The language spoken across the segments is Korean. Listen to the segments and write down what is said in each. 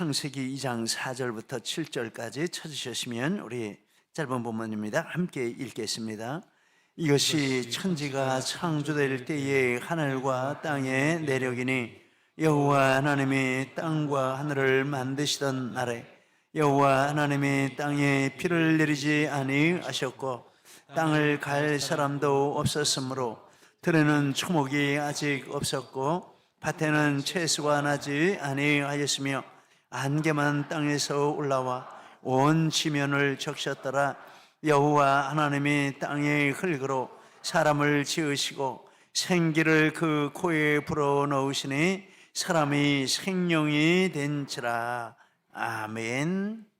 창세기 2장 4절부터 7절까지 찾으셨으면 우리 짧은 본문입니다. 함께 읽겠습니다. 이것이 천지가 창조될 때에 하늘과 땅의 내력이니 여호와 하나님이 땅과 하늘을 만드시던 날에 여호와 하나님이 땅에 비를 내리지 아니하셨고 땅을 갈 사람도 없었으므로 들에는 초목이 아직 없었고 밭에는 채소가 나지 아니하였으며 안개만 땅에서 올라와 온 지면을 적셨더라. 여호와 하나님이 땅의 흙으로 사람을 지으시고 생기를 그 코에 불어넣으시니 사람이 생명이 된지라. 아멘.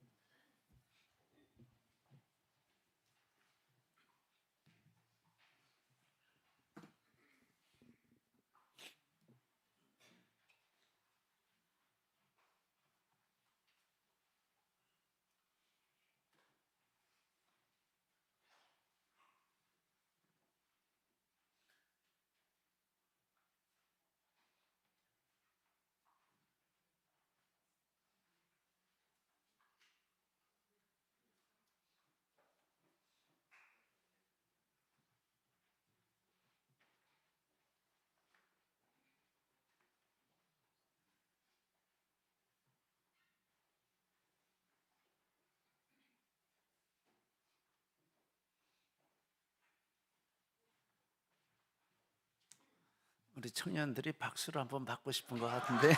우리 청년들이 박수를 한번 받고 싶은 것 같은데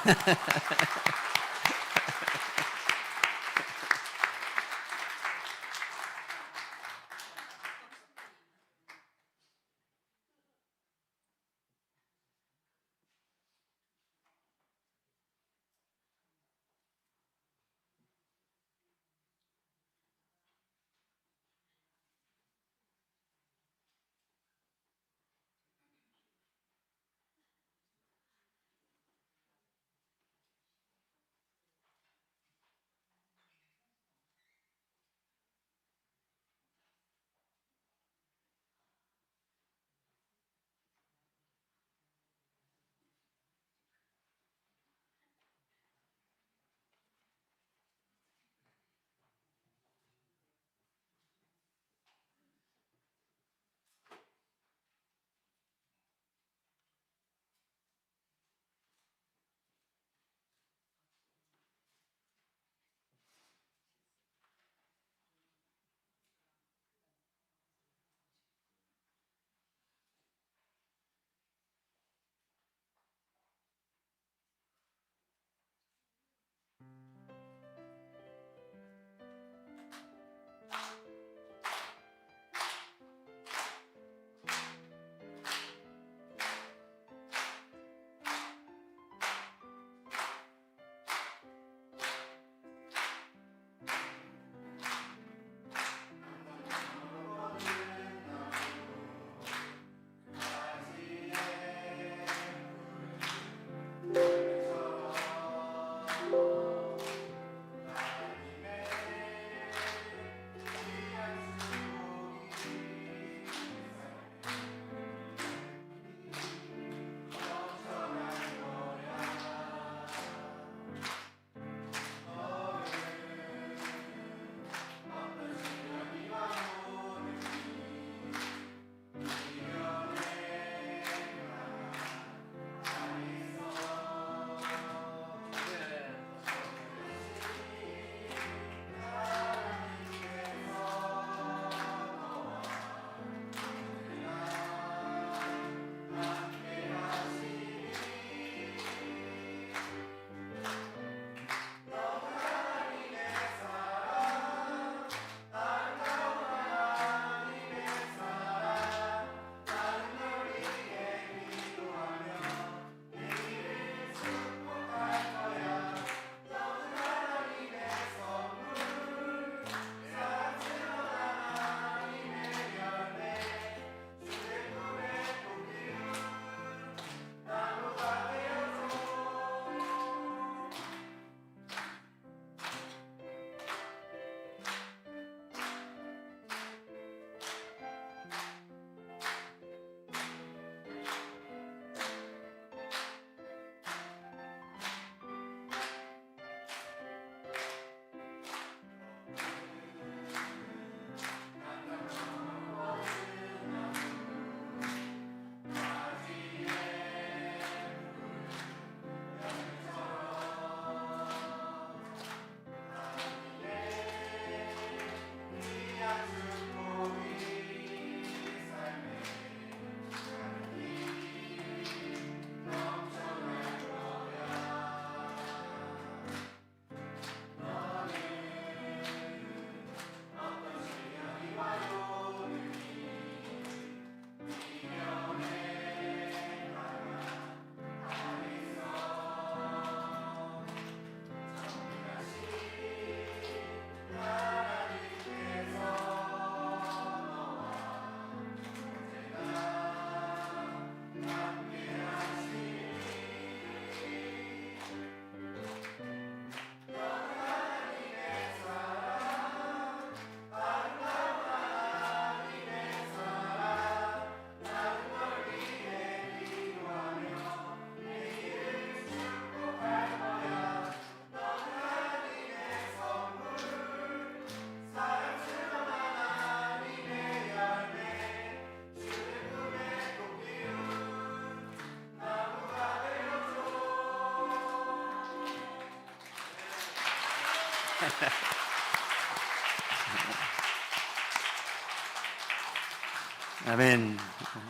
아멘.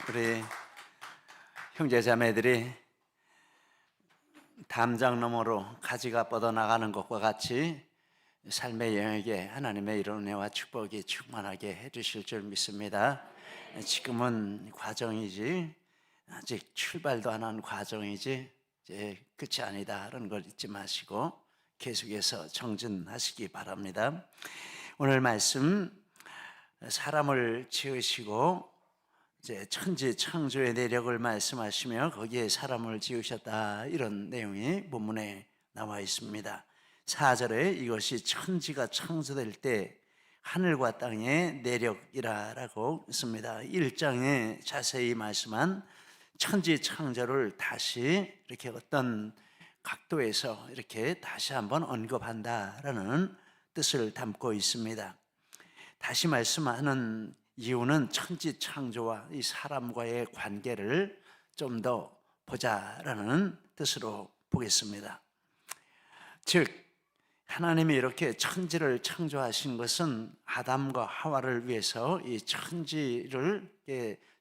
우리 형제자매들이 담장 너머로 가지가 뻗어나가는 것과 같이 삶의 영역에 하나님의 이런 은혜와 축복이 충만하게 해주실 줄 믿습니다. 지금은 과정이지, 아직 출발도 안 한 과정이지 이제 끝이 아니다라는 걸 잊지 마시고 계속해서 정진하시기 바랍니다. 오늘 말씀, 사람을 지으시고 이제 천지 창조의 내력을 말씀하시며 거기에 사람을 지으셨다, 이런 내용이 본문에 나와 있습니다. 4절에 이것이 천지가 창조될 때 하늘과 땅의 내력이라고 있습니다. 1장에 자세히 말씀한 천지 창조를 다시 이렇게 어떤 각도에서 이렇게 다시 한번 언급한다라는 뜻을 담고 있습니다. 다시 말씀하는 이유는 천지 창조와 이 사람과의 관계를 좀 더 보자라는 뜻으로 보겠습니다. 즉, 하나님이 이렇게 천지를 창조하신 것은 아담과 하와를 위해서 이 천지를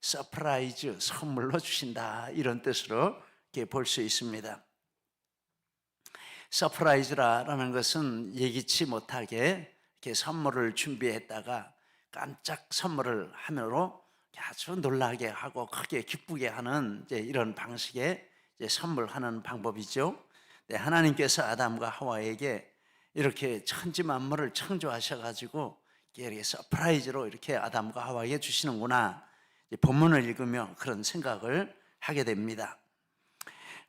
서프라이즈, 선물로 주신다, 이런 뜻으로 볼 수 있습니다. 서프라이즈라는 것은 예기치 못하게 이렇게 선물을 준비했다가 깜짝 선물을 함으로 아주 놀라게 하고 크게 기쁘게 하는 이런 방식의 선물하는 방법이죠. 하나님께서 아담과 하와에게 이렇게 천지 만물을 창조하셔가지고 이렇게 서프라이즈로 이렇게 아담과 하와에게 주시는구나, 본문을 읽으며 그런 생각을 하게 됩니다.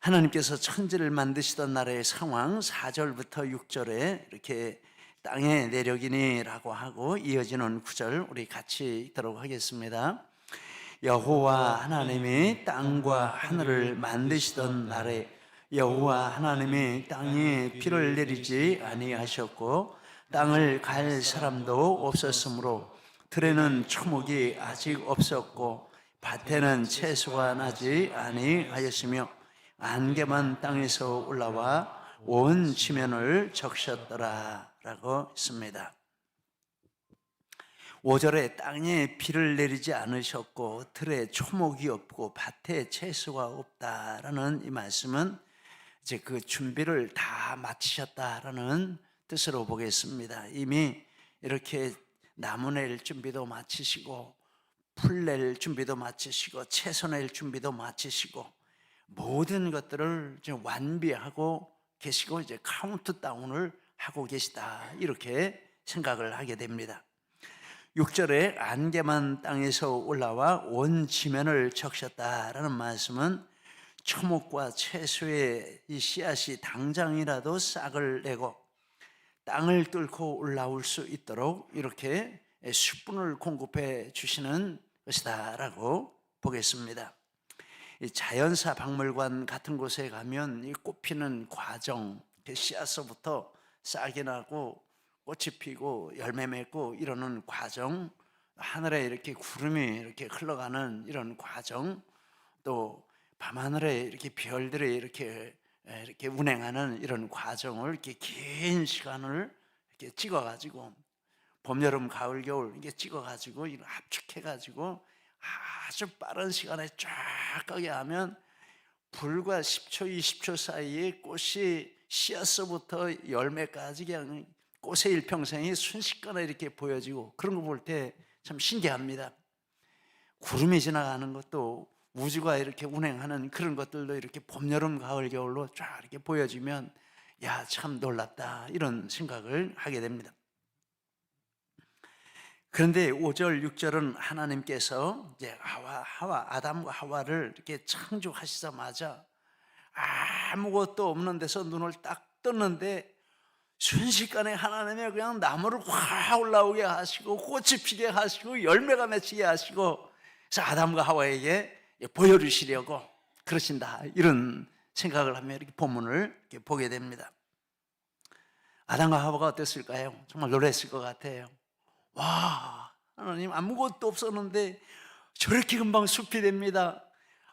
하나님께서 천지를 만드시던 날의 상황, 4절부터 6절에 이렇게 땅의 내력이니라고 하고 이어지는 9절 우리 같이 읽도록 하겠습니다. 여호와 하나님이 땅과 하늘을 만드시던 날에 여호와 하나님이 땅에 비를 내리지 아니하셨고 땅을 갈 사람도 없었으므로 들에는 초목이 아직 없었고 밭에는 채소가 나지 아니하였으며 안개만 땅에서 올라와 온 지면을 적셨더라 라고 했습니다. 5절에 땅에 비를 내리지 않으셨고 들에 초목이 없고 밭에 채소가 없다라는 이 말씀은 이제 그 준비를 다 마치셨다라는 뜻으로 보겠습니다. 이미 이렇게 나무 낼 준비도 마치시고 풀 낼 준비도 마치시고 채소 낼 준비도 마치시고 모든 것들을 이제 완비하고 계시고 이제 카운트다운을 하고 계시다, 이렇게 생각을 하게 됩니다. 6절에 안개만 땅에서 올라와 온 지면을 적셨다라는 말씀은 초목과 채소의 이 씨앗이 당장이라도 싹을 내고 땅을 뚫고 올라올 수 있도록 이렇게 수분을 공급해 주시는 것이다라고 보겠습니다. 이 자연사 박물관 같은 곳에 가면 이 꽃 피는 과정, 씨앗서부터 싹이 나고 꽃이 피고 열매 맺고 이러는 과정, 하늘에 이렇게 구름이 이렇게 흘러가는 이런 과정, 또 밤하늘에 이렇게 별들이 이렇게 운행하는 이런 과정을 이렇게 긴 시간을 이렇게 찍어가지고 봄, 여름, 가을, 겨울 이렇게 찍어가지고 이걸 압축해가지고 아주 빠른 시간에 쫙 가게 하면 불과 10초, 20초 사이에 꽃이 씨앗서부터 열매까지 그냥 꽃의 일평생이 순식간에 이렇게 보여지고 그런 거 볼 때 참 신기합니다. 구름이 지나가는 것도 우주가 이렇게 운행하는 그런 것들도 이렇게 봄, 여름, 가을, 겨울로 쫙 이렇게 보여지면 야, 참 놀랍다, 이런 생각을 하게 됩니다. 그런데 5절, 6절은 하나님께서 이제 아담과 하와를 이렇게 창조하시자마자 아무것도 없는 데서 눈을 딱 떴는데 순식간에 하나님이 그냥 나무를 확 올라오게 하시고 꽃이 피게 하시고 열매가 맺히게 하시고 그래서 아담과 하와에게 보여주시려고 그러신다, 이런 생각을 하며 이렇게 본문을 이렇게 보게 됩니다. 아담과 하와가 어땠을까요? 정말 놀랐을 것 같아요. 와, 하나님, 아무것도 없었는데 저렇게 금방 숲이 됩니다.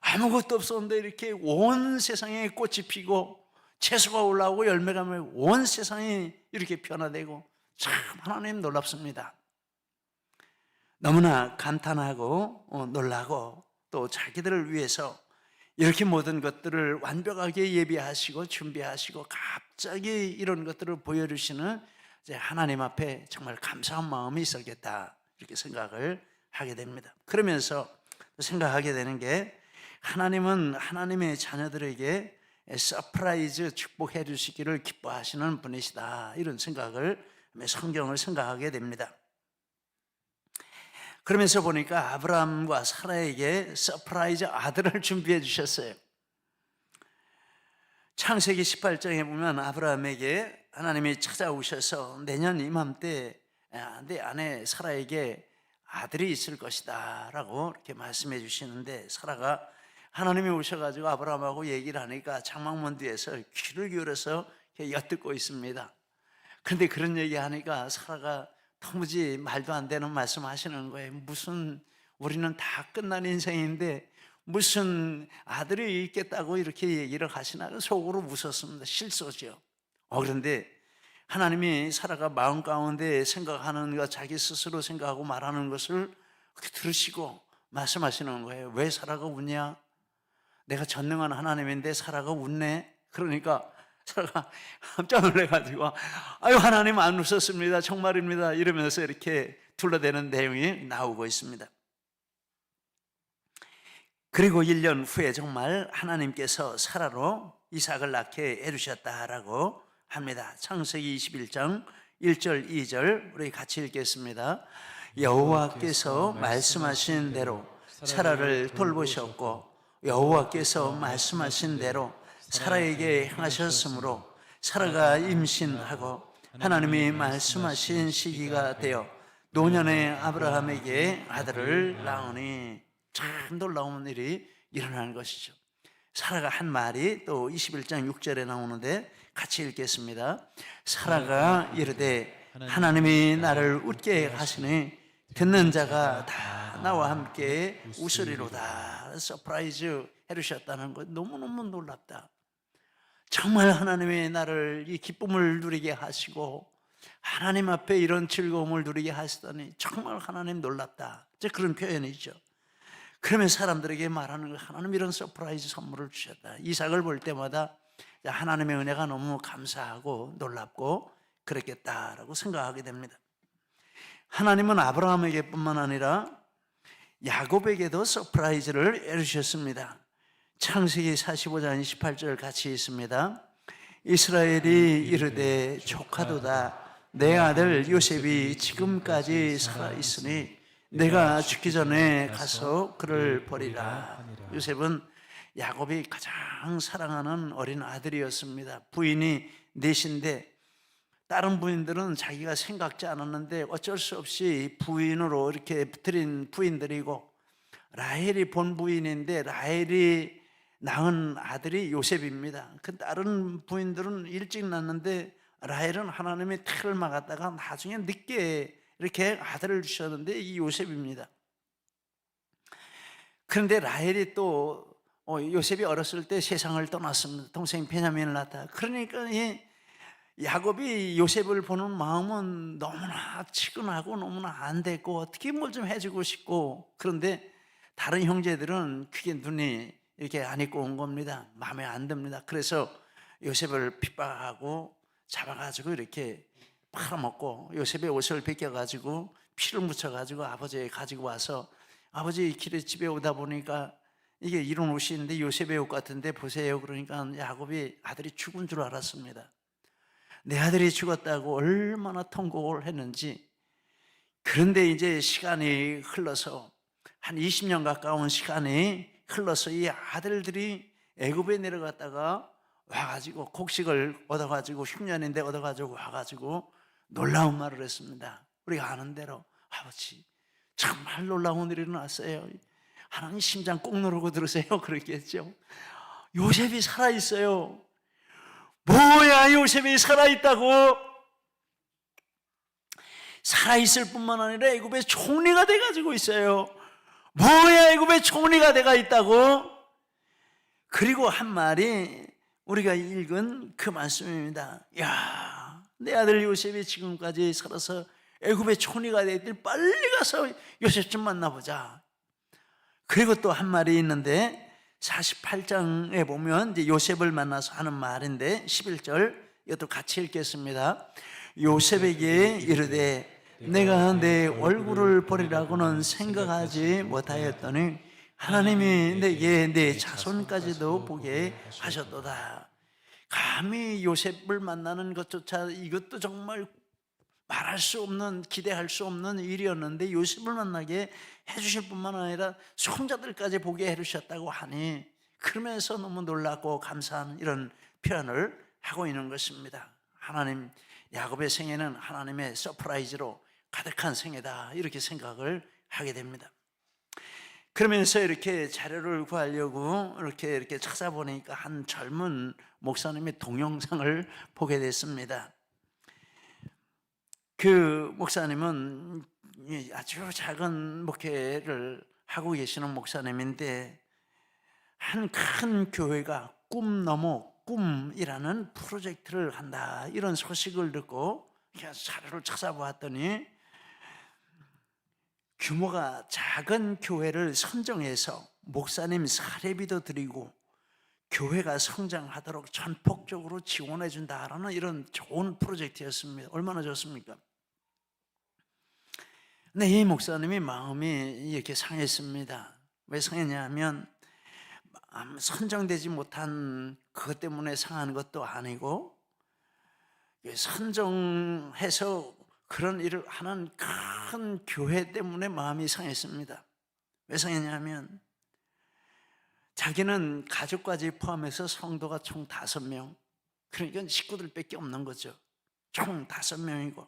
아무것도 없었는데 이렇게 온 세상에 꽃이 피고 채소가 올라오고 열매가 맺고 온 세상이 이렇게 변화되고 참 하나님 놀랍습니다. 너무나 감탄하고 놀라고 또 자기들을 위해서 이렇게 모든 것들을 완벽하게 예비하시고 준비하시고 갑자기 이런 것들을 보여주시는 하나님 앞에 정말 감사한 마음이 있었겠다, 이렇게 생각을 하게 됩니다. 그러면서 생각하게 되는 게, 하나님은 하나님의 자녀들에게 서프라이즈 축복해 주시기를 기뻐하시는 분이시다, 이런 생각을, 성경을 생각하게 됩니다. 그러면서 보니까 아브라함과 사라에게 서프라이즈 아들을 준비해 주셨어요. 창세기 18장에 보면 아브라함에게 하나님이 찾아오셔서 내년 이맘때 내 아내 사라에게 아들이 있을 것이다 라고 이렇게 말씀해 주시는데, 사라가 하나님이 오셔가지고 아브라함하고 얘기를 하니까 장막문 뒤에서 귀를 기울여서 엿듣고 있습니다. 그런데 그런 얘기 하니까 사라가 도무지 말도 안 되는 말씀 하시는 거예요. 무슨, 우리는 다 끝난 인생인데 무슨 아들이 있겠다고 이렇게 얘기를 하시나, 속으로 웃었습니다. 실소죠. 그런데 하나님이 사라가 마음 가운데 생각하는 것, 자기 스스로 생각하고 말하는 것을 들으시고 말씀하시는 거예요. 왜 사라가 웃냐? 내가 전능한 하나님인데 사라가 웃네? 그러니까 사라가 깜짝 놀래가지고, 아유 하나님 안 웃었습니다, 정말입니다, 이러면서 이렇게 둘러대는 내용이 나오고 있습니다. 그리고 1년 후에 정말 하나님께서 사라로 이삭을 낳게 해주셨다라고 합니다. 창세기 21장 1절 2절 우리 같이 읽겠습니다. 여호와께서 말씀하신 대로 사라를 돌보셨고 여호와께서 말씀하신 대로 사라에게 행하셨으므로 사라가 임신하고 하나님이 말씀하신 시기가 되어 노년의 아브라함에게 아들을 낳으니, 참 놀라운 일이 일어나는 것이죠. 사라가 한 말이 또 21장 6절에 나오는데 같이 읽겠습니다. 사라가 이르되 하나님이 나를 웃게 하시니 듣는 자가 다 나와 함께 웃으리로다. 서프라이즈 해주셨다는 것 너무너무 놀랍다. 정말 하나님이 나를 이 기쁨을 누리게 하시고 하나님 앞에 이런 즐거움을 누리게 하시다니 정말 하나님 놀랍다, 이제 그런 표현이죠. 그러면 사람들에게 말하는 거, 하나님 이런 서프라이즈 선물을 주셨다. 이삭을 볼 때마다 하나님의 은혜가 너무 감사하고 놀랍고 그랬겠다라고 생각하게 됩니다. 하나님은 아브라함에게 뿐만 아니라 야곱에게도 서프라이즈를 해주셨습니다. 창세기 45장 28절 같이 있습니다. 이스라엘이 이르되 조카도다, 내 아들 요셉이 지금까지 살아있으니 내가 죽기 전에 가서 그를 버리라. 요셉은 야곱이 가장 사랑하는 어린 아들이었습니다. 부인이 넷인데 다른 부인들은 자기가 생각지 않았는데 어쩔 수 없이 부인으로 이렇게 드린 부인들이고, 라헬이 본 부인인데 라헬이 낳은 아들이 요셉입니다. 그 다른 부인들은 일찍 낳는데 라헬은 하나님의 틀을 막았다가 나중에 늦게 이렇게 아들을 주셨는데 이 요셉입니다. 그런데 라헬이 또 요셉이 어렸을 때 세상을 떠났습니다. 동생 베냐민을 낳았다. 그러니까 이 야곱이 요셉을 보는 마음은 너무나 치근하고 너무나 안 됐고 어떻게 뭘 좀 해주고 싶고, 그런데 다른 형제들은 그게 눈이 이렇게 안 입고 온 겁니다. 마음에 안 듭니다. 그래서 요셉을 핍박하고 잡아가지고 이렇게 팔아먹고 요셉의 옷을 벗겨가지고 피를 묻혀가지고 아버지에 가지고 와서, 아버지 길에 집에 오다 보니까 이게 이런 옷인데 요셉의 옷 같은데 보세요. 그러니까 야곱이 아들이 죽은 줄 알았습니다. 내 아들이 죽었다고 얼마나 통곡을 했는지. 그런데 이제 시간이 흘러서 한 20년 가까운 시간이 흘러서 이 아들들이 애굽에 내려갔다가 와가지고 곡식을 얻어가지고 흉년인데 얻어가지고 와가지고 놀라운 말을 했습니다. 우리가 아는 대로 아버지 정말 놀라운 일이 일어났어요. 하나님 심장 꼭 누르고 들으세요. 그랬겠죠. 요셉이 살아있어요. 뭐야, 요셉이 살아있다고? 살아있을 뿐만 아니라 애굽의 총리가 돼가지고 있어요. 뭐야, 애굽의 총리가 돼가 있다고? 그리고 한 말이 우리가 읽은 그 말씀입니다. 야, 내 아들 요셉이 지금까지 살아서 애굽의 총리가 되었더니 빨리 가서 요셉 좀 만나보자. 그리고 또 한 말이 있는데 48장에 보면 이제 요셉을 만나서 하는 말인데 11절 이것도 같이 읽겠습니다. 요셉에게 이르되 내가 내 얼굴을 보리라고는 생각하지 못하였더니 하나님이 내게 내 자손까지도 보게 하셨도다. 감히 요셉을 만나는 것조차 이것도 정말 말할 수 없는, 기대할 수 없는 일이었는데 요셉을 만나게 해주실 뿐만 아니라 손자들까지 보게 해주셨다고 하니 그러면서 너무 놀랍고 감사한 이런 표현을 하고 있는 것입니다. 하나님, 야곱의 생애는 하나님의 서프라이즈로 가득한 생애다, 이렇게 생각을 하게 됩니다. 그러면서 이렇게 자료를 구하려고 이렇게 찾아보니까 한 젊은 목사님의 동영상을 보게 됐습니다. 그 목사님은 아주 작은 목회를 하고 계시는 목사님인데 한 큰 교회가 꿈 넘어 꿈이라는 프로젝트를 한다, 이런 소식을 듣고 자료를 찾아보았더니 규모가 작은 교회를 선정해서 목사님 사례비도 드리고 교회가 성장하도록 전폭적으로 지원해 준다라는 이런 좋은 프로젝트였습니다. 얼마나 좋습니까? 근데 이 목사님이 마음이 이렇게 상했습니다. 왜 상했냐면 선정되지 못한 그것 때문에 상한 것도 아니고 선정해서 그런 일을 하는 큰 교회 때문에 마음이 상했습니다. 왜 상했냐면 자기는 가족까지 포함해서 성도가 총 5명, 그러니까 식구들밖에 없는 거죠. 총 5명이고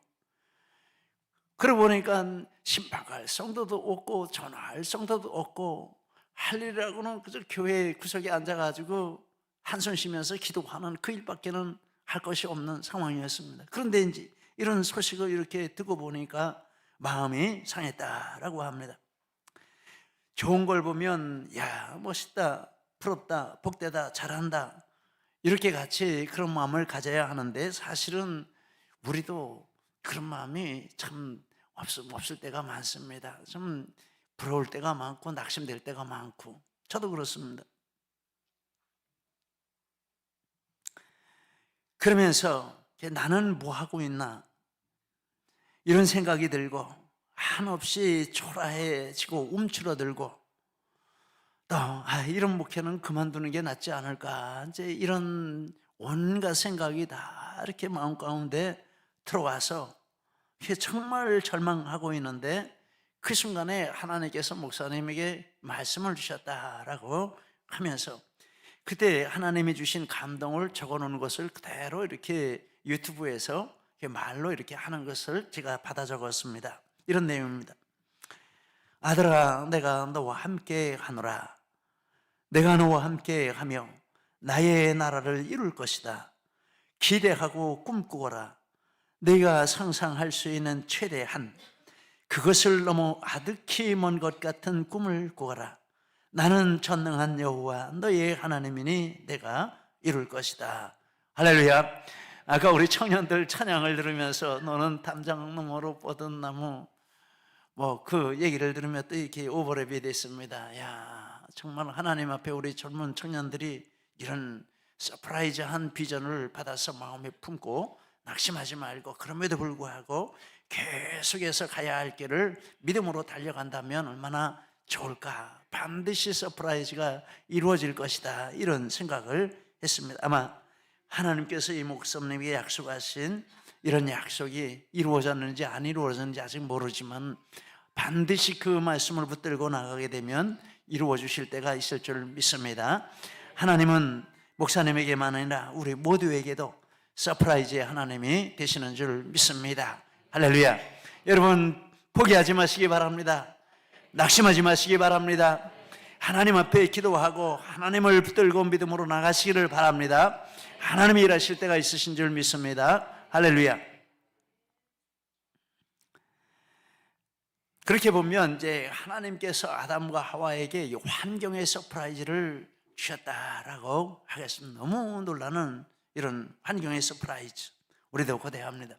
그러고 보니까 신방갈 성도도 없고 전화할 성도도 없고 할 일이라고는 그저 교회 구석에 앉아가지고 한숨 쉬면서 기도하는 그 일밖에는 할 것이 없는 상황이었습니다. 그런데 이제 이런 소식을 이렇게 듣고 보니까 마음이 상했다라고 합니다. 좋은 걸 보면 야, 멋있다, 부럽다, 복되다, 잘한다, 이렇게 같이 그런 마음을 가져야 하는데 사실은 우리도 그런 마음이 참 없을 때가 많습니다. 좀 부러울 때가 많고 낙심될 때가 많고 저도 그렇습니다. 그러면서 나는 뭐 하고 있나 이런 생각이 들고 한없이 초라해지고 움츠러들고 또 이런 목회는 그만두는 게 낫지 않을까, 이제 이런 온갖 생각이 다 이렇게 마음 가운데 들어와서 정말 절망하고 있는데 그 순간에 하나님께서 목사님에게 말씀을 주셨다라고 하면서 그때 하나님이 주신 감동을 적어놓은 것을 그대로 이렇게 유튜브에서 말로 이렇게 하는 것을 제가 받아 적었습니다. 이런 내용입니다. 아들아, 내가 너와 함께 하노라. 내가 너와 함께 하며 나의 나라를 이룰 것이다. 기대하고 꿈꾸어라. 네가 상상할 수 있는 최대한, 그것을 너무 아득히 먼 것 같은 꿈을 꾸어라. 나는 전능한 여호와 너의 하나님이니 내가 이룰 것이다. 할렐루야. 아까 우리 청년들 찬양을 들으면서 너는 담장 너머로 뻗은 나무, 그 얘기를 들으면 또 이렇게 오버랩이 됐습니다. 야, 정말 하나님 앞에 우리 젊은 청년들이 이런 서프라이즈한 비전을 받아서 마음에 품고 낙심하지 말고 그럼에도 불구하고 계속해서 가야 할 길을 믿음으로 달려간다면 얼마나 좋을까. 반드시 서프라이즈가 이루어질 것이다, 이런 생각을 했습니다. 아마 하나님께서 이 목사님에게 약속하신 이런 약속이 이루어졌는지 안 이루어졌는지 아직 모르지만 반드시 그 말씀을 붙들고 나가게 되면 이루어 주실 때가 있을 줄 믿습니다. 하나님은 목사님에게만 아니라 우리 모두에게도 서프라이즈의 하나님이 되시는 줄 믿습니다. 할렐루야. 여러분 포기하지 마시기 바랍니다. 낙심하지 마시기 바랍니다. 하나님 앞에 기도하고 하나님을 붙들고 믿음으로 나가시기를 바랍니다. 하나님이 일하실 때가 있으신 줄 믿습니다. 할렐루야. 그렇게 보면 이제 하나님께서 아담과 하와에게 이 환경의 서프라이즈를 주셨다라고 하겠습니다. 너무 놀라는 이런 환경의 서프라이즈. 우리도 고대합니다.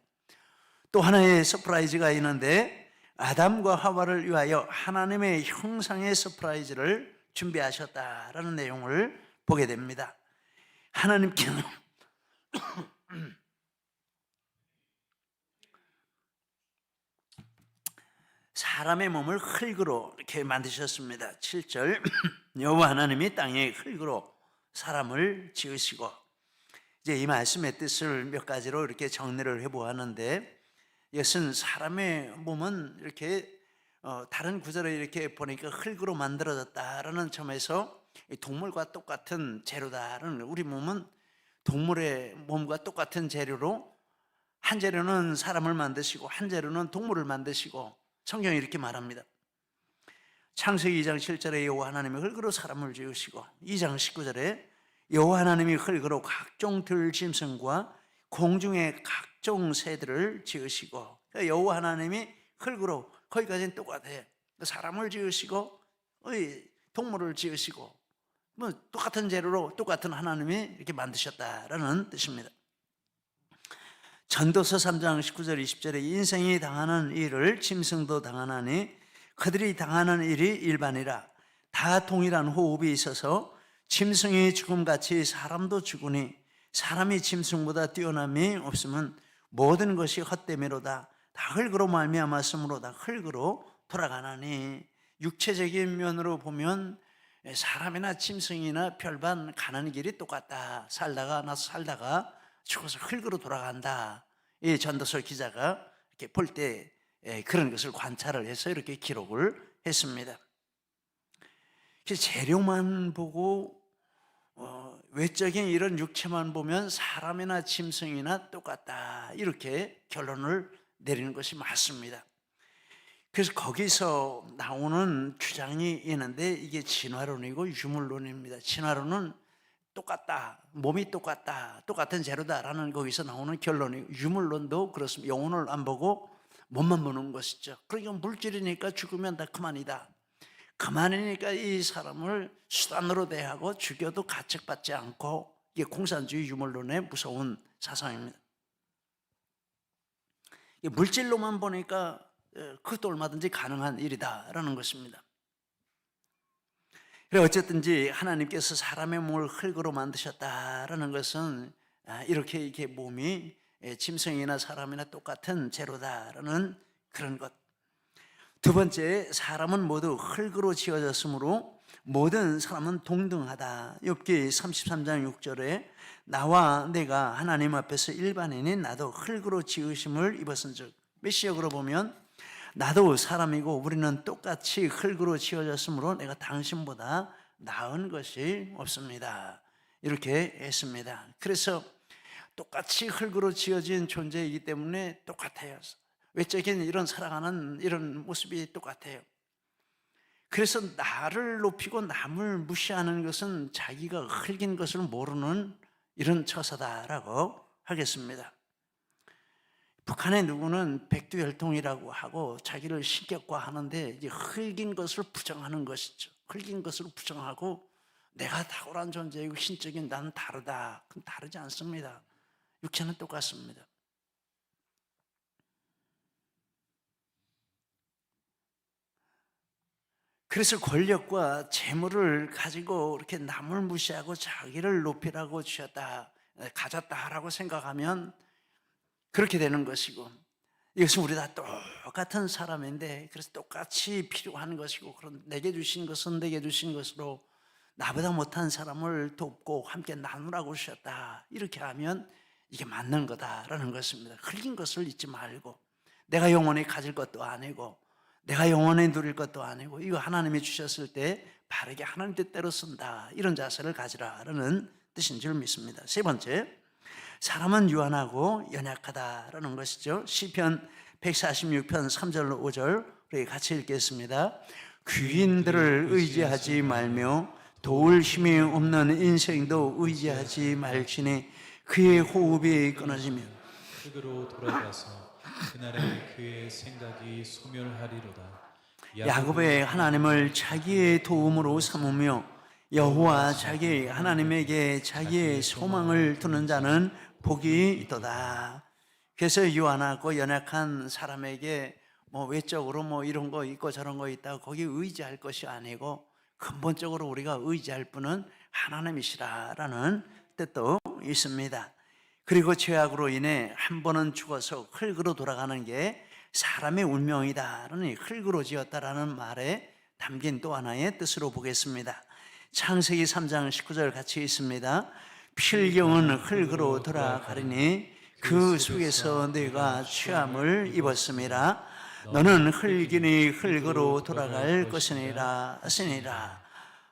또 하나의 서프라이즈가 있는데 아담과 하와를 위하여 하나님의 형상의 서프라이즈를 준비하셨다라는 내용을 보게 됩니다. 하나님께는 사람의 몸을 흙으로 이렇게 만드셨습니다. 7절 여호와 하나님이 땅에 흙으로 사람을 지으시고, 이제 이 말씀의 뜻을 몇 가지로 이렇게 정리를 해보았는데, 이것은 사람의 몸은 이렇게 다른 구절에 이렇게 보니까 흙으로 만들어졌다라는 점에서 동물과 똑같은 재료다라는, 우리 몸은 동물의 몸과 똑같은 재료로 한 재료는 사람을 만드시고 한 재료는 동물을 만드시고, 성경이 이렇게 말합니다. 창세기 2장 7절에 여호와 하나님이 흙으로 사람을 지으시고, 2장 19절에 여호와 하나님이 흙으로 각종 들짐승과 공중의 각종 새들을 지으시고, 여호와 하나님이 흙으로, 거기까지는 똑같아요. 사람을 지으시고 동물을 지으시고, 뭐 똑같은 재료로 똑같은 하나님이 이렇게 만드셨다라는 뜻입니다. 전도서 3장 19절 20절에 인생이 당하는 일을 짐승도 당하나니 그들이 당하는 일이 일반이라. 다 동일한 호흡이 있어서 짐승이 죽음같이 사람도 죽으니 사람이 짐승보다 뛰어남이 없으면 모든 것이 헛되미로다. 다 흙으로 말미암았으므로 다 흙으로 돌아가나니. 육체적인 면으로 보면 사람이나 짐승이나 별반 가는 길이 똑같다. 살다가 죽어서 흙으로 돌아간다. 이 전도서 기자가 이렇게 볼 때 그런 것을 관찰을 해서 이렇게 기록을 했습니다. 재료만 보고 외적인 이런 육체만 보면 사람이나 짐승이나 똑같다, 이렇게 결론을 내리는 것이 맞습니다. 그래서 거기서 나오는 주장이 있는데 이게 진화론이고 유물론입니다. 진화론은 똑같다, 몸이 똑같다, 똑같은 재료다라는 거기서 나오는 결론이고, 유물론도 그렇습니다. 영혼을 안 보고 몸만 보는 것이죠. 그러니까 물질이니까 죽으면 다 그만이다. 그만이니까 이 사람을 수단으로 대하고 죽여도 가책받지 않고, 이게 공산주의 유물론의 무서운 사상입니다. 물질로만 보니까 그것도 얼마든지 가능한 일이다라는 것입니다. 어쨌든지 하나님께서 사람의 몸을 흙으로 만드셨다라는 것은 이렇게 몸이 짐승이나 사람이나 똑같은 재료다라는 그런 것. 두 번째, 사람은 모두 흙으로 지어졌으므로 모든 사람은 동등하다. 욥기 33장 6절에 나와 내가 하나님 앞에서 일반인인 나도 흙으로 지으심을 입었은즉, 메시역으로 보면 나도 사람이고 우리는 똑같이 흙으로 지어졌으므로 내가 당신보다 나은 것이 없습니다. 이렇게 했습니다. 그래서 똑같이 흙으로 지어진 존재이기 때문에 똑같아요. 외적인 이런 살아가는 이런 모습이 똑같아요. 그래서 나를 높이고 남을 무시하는 것은 자기가 흙인 것을 모르는 이런 처사다라고 하겠습니다. 북한의 누구는 백두혈통이라고 하고 자기를 신격화하는데, 이제 흙인 것을 부정하는 것이죠. 흙인 것을 부정하고 내가 탁월한 존재이고 신적인 나는 다르다. 그건 다르지 않습니다. 육체는 똑같습니다. 그래서 권력과 재물을 가지고 이렇게 남을 무시하고 자기를 높이라고 가졌다라고 생각하면 그렇게 되는 것이고, 이것은 우리 다 똑같은 사람인데 그래서 똑같이 필요한 것이고, 그런 내게 주신 것은 내게 주신 것으로 나보다 못한 사람을 돕고 함께 나누라고 주셨다, 이렇게 하면 이게 맞는 거다라는 것입니다. 흙인 것을 잊지 말고, 내가 영원히 가질 것도 아니고 내가 영원히 누릴 것도 아니고, 이거 하나님이 주셨을 때 바르게 하나님 뜻대로 쓴다, 이런 자세를 가지라라는 뜻인 줄 믿습니다. 세 번째, 사람은 유한하고 연약하다라는 것이죠. 시편 146편 3절 5절 우리 같이 읽겠습니다. 귀인들을 의지하지 말며 도울 힘이 없는 인생도 의지하지 말지니 그의 호흡이 끊어지면 흙으로 돌아가서 그날에 그의 생각이 소멸하리로다. 야곱의 하나님을 자기의 도움으로 삼으며 여호와 자기 하나님에게 자기의 소망을 두는 자는 복이 있도다. 그래서 유한하고 연약한 사람에게 뭐 외적으로 뭐 이런 거 있고 저런 거 있다고 거기 의지할 것이 아니고 근본적으로 우리가 의지할 분은 하나님이시라라는 뜻도 있습니다. 그리고 죄악으로 인해 한 번은 죽어서 흙으로 돌아가는 게 사람의 운명이다라는 흙으로 지었다라는 말에 담긴 또 하나의 뜻으로 보겠습니다. 창세기 3장 19절 같이 있습니다. 필경은 흙으로 돌아가리니 그 속에서 네가 취함을 입었음이라. 너는 흙이니 흙으로 돌아갈 것이니라 하시니라.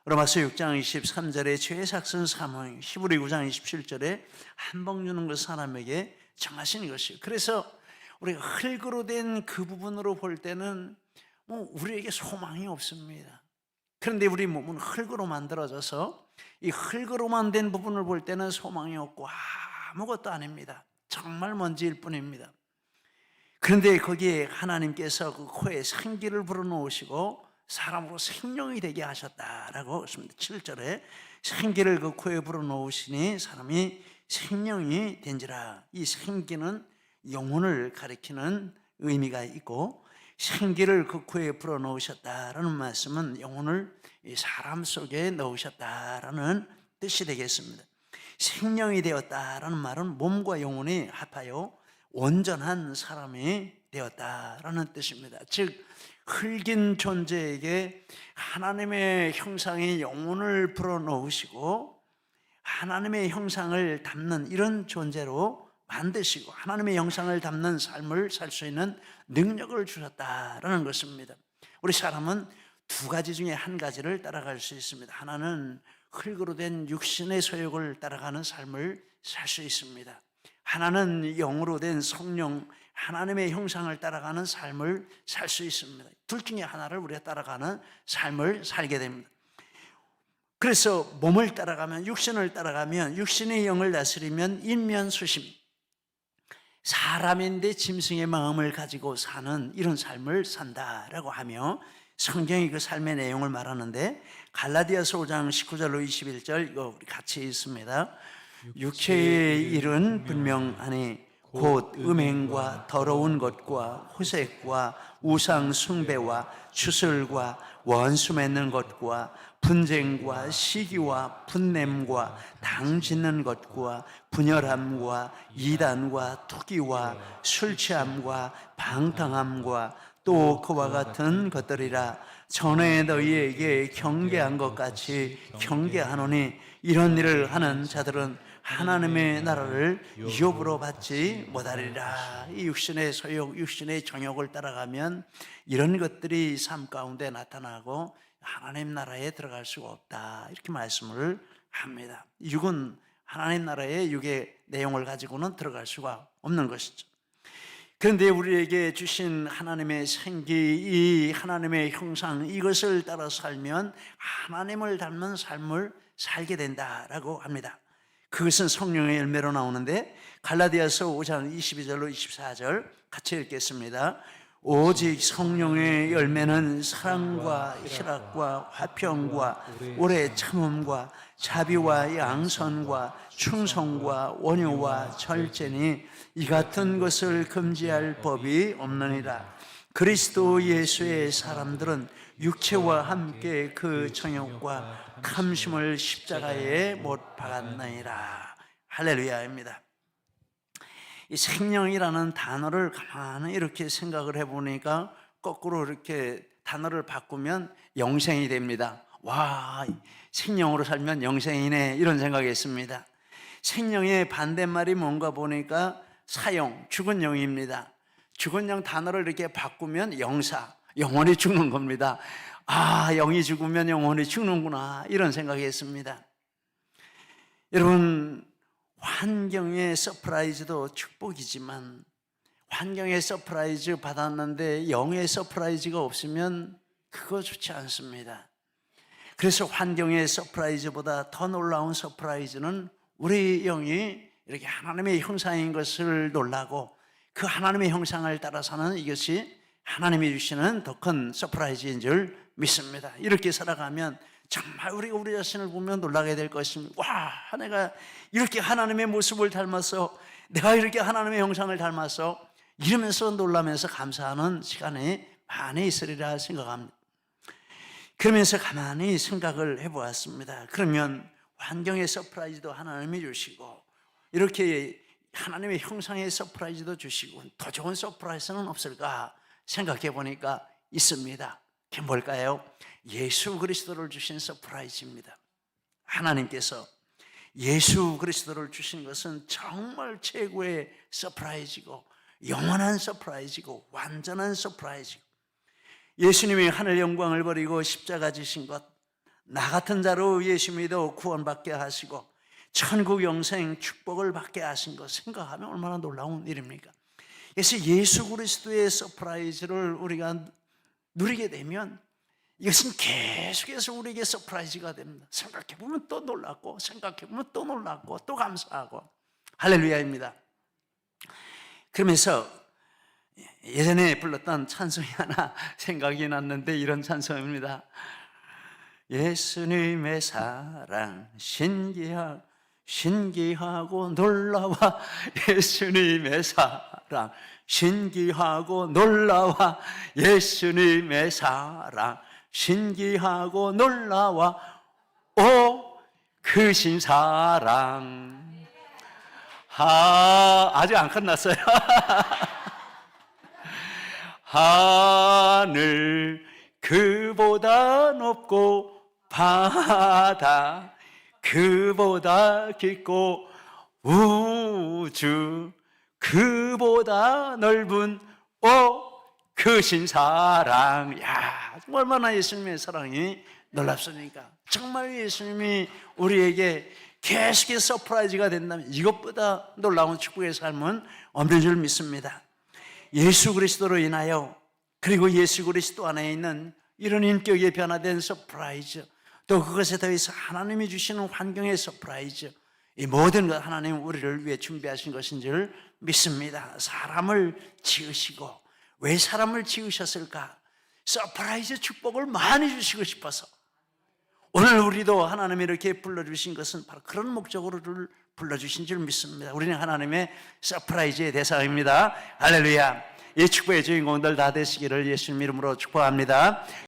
로마서 6장 23절에 죄의 삭슨 사망, 히브리 9장 27절에 한복 주는 그 사람에게 정하신 것이에요. 그래서 우리가 흙으로 된 그 부분으로 볼 때는 뭐 우리에게 소망이 없습니다. 그런데 우리 몸은 흙으로 만들어져서 이 흙으로만 된 부분을 볼 때는 소망이 없고 아무것도 아닙니다. 정말 먼지일 뿐입니다. 그런데 거기에 하나님께서 그 코에 생기를 불어넣으시고 사람으로 생명이 되게 하셨다라고 했습니다. 7절에 생기를 그 코에 불어넣으시니 사람이 생명이 된지라. 이 생기는 영혼을 가리키는 의미가 있고 생기를 그 코에 불어넣으셨다라는 말씀은 영혼을 사람 속에 넣으셨다라는 뜻이 되겠습니다. 생명이 되었다라는 말은 몸과 영혼이 합하여 온전한 사람이 되었다라는 뜻입니다. 즉 흙인 존재에게 하나님의 형상의 영혼을 불어넣으시고 하나님의 형상을 담는 이런 존재로 만드시고 하나님의 형상을 담는 삶을 살 수 있는 능력을 주셨다라는 것입니다. 우리 사람은 두 가지 중에 한 가지를 따라갈 수 있습니다. 하나는 흙으로 된 육신의 소욕을 따라가는 삶을 살 수 있습니다. 하나는 영으로 된 성령 하나님의 형상을 따라가는 삶을 살 수 있습니다. 둘 중에 하나를 우리가 따라가는 삶을 살게 됩니다. 그래서 몸을 따라가면 육신을 따라가면 육신의 영을 다스리면 인면수심 사람인데 짐승의 마음을 가지고 사는 이런 삶을 산다라고 하며 성경이 그 삶의 내용을 말하는데 갈라디아서 5장 19절로 21절 이거 우리 같이 읽습니다. 육체의 일은 분명하니 곧 음행과 더러운 것과 호색과 우상 숭배와 추슬과 원수 맺는 것과 분쟁과 시기와 분냄과 당 짓는 것과 분열함과 이단과 투기와 술 취함과 방탕함과 또 그와 같은 것들이라. 전에 너희에게 경계한 것 같이 경계하노니 이런 일을 하는 자들은 하나님의 나라를 유업으로 받지 못하리라. 이 육신의 소욕, 육신의 정욕을 따라가면 이런 것들이 삶 가운데 나타나고 하나님 나라에 들어갈 수가 없다. 이렇게 말씀을 합니다. 육은 하나님 나라의 육의 내용을 가지고는 들어갈 수가 없는 것이죠. 그런데 우리에게 주신 하나님의 생기, 이 하나님의 형상, 이것을 따라 살면 하나님을 닮은 삶을 살게 된다라고 합니다. 그것은 성령의 열매로 나오는데 갈라디아서 5장 22절로 24절 같이 읽겠습니다. 오직 성령의 열매는 사랑과 희락과 화평과 오래 참음과 자비와 양선과 충성과 온유와 절제니 이 같은 것을 금지할 법이 없느니라. 그리스도 예수의 사람들은 육체와 함께 그 정욕과 탐심을 십자가에 못 박았나이다. 할렐루야입니다. 이 생명이라는 단어를 가만히 이렇게 생각을 해보니까 거꾸로 이렇게 단어를 바꾸면 영생이 됩니다. 와, 생명으로 살면 영생이네 이런 생각이 했습니다. 생명의 반대말이 뭔가 보니까 사형, 죽은 영입니다. 죽은 영 단어를 이렇게 바꾸면 영사, 영원히 죽는 겁니다. 아, 영이 죽으면 영원히 죽는구나 이런 생각이 했습니다. 여러분, 환경의 서프라이즈도 축복이지만 환경의 서프라이즈 받았는데 영의 서프라이즈가 없으면 그거 좋지 않습니다. 그래서 환경의 서프라이즈보다 더 놀라운 서프라이즈는 우리 영이 이렇게 하나님의 형상인 것을 놀라고 그 하나님의 형상을 따라 사는 이것이 하나님이 주시는 더 큰 서프라이즈인 줄 믿습니다. 이렇게 살아가면 정말 우리가 우리 자신을 보면 놀라게 될 것입니다. 와, 내가 이렇게 하나님의 모습을 닮아서 내가 이렇게 하나님의 형상을 닮아서 이러면서 놀라면서 감사하는 시간이 많이 있으리라 생각합니다. 그러면서 가만히 생각을 해보았습니다. 그러면 환경의 서프라이즈도 하나님이 주시고 이렇게 하나님의 형상의 서프라이즈도 주시고 더 좋은 서프라이즈는 없을까 생각해 보니까 있습니다. 그게 뭘까요? 예수 그리스도를 주신 서프라이즈입니다. 하나님께서 예수 그리스도를 주신 것은 정말 최고의 서프라이즈고 영원한 서프라이즈고 완전한 서프라이즈고, 예수님이 하늘 영광을 버리고 십자가 지신 것, 나 같은 자로 예수 믿어 구원받게 하시고 천국 영생 축복을 받게 하신 것 생각하면 얼마나 놀라운 일입니까? 그래서 예수 그리스도의 서프라이즈를 우리가 누리게 되면 이것은 계속해서 우리에게 서프라이즈가 됩니다. 생각해보면 또 놀랍고 생각해보면 또 놀랍고 또 감사하고 할렐루야입니다. 그러면서 예전에 불렀던 찬송이 하나 생각이 났는데 이런 찬송입니다. 예수님의 사랑 신기하고 놀라워. 예수님의 사랑 신기하고 놀라워. 예수님의 사랑 신기하고 놀라워. 오 크신 사랑. 아직 안 끝났어요. 하늘 그보다 높고 바다 그보다 깊고 우주 그보다 넓은 크신 사랑. 야, 얼마나 예수님의 사랑이 놀랍습니까? 정말 예수님이 우리에게 계속해서 서프라이즈가 된다면 이것보다 놀라운 축복의 삶은 없는 줄 믿습니다. 예수 그리스도로 인하여 그리고 예수 그리스도 안에 있는 이런 인격의 변화된 서프라이즈, 또 그것에 더해서 하나님이 주시는 환경의 서프라이즈, 이 모든 것 하나님 우리를 위해 준비하신 것인 줄 믿습니다. 사람을 지으시고 왜 사람을 지으셨을까? 서프라이즈 축복을 많이 주시고 싶어서. 오늘 우리도 하나님이 이렇게 불러주신 것은 바로 그런 목적으로 불러주신 줄 믿습니다. 우리는 하나님의 서프라이즈의 대상입니다. 할렐루야. 이 축복의 주인공들 다 되시기를 예수님 이름으로 축복합니다.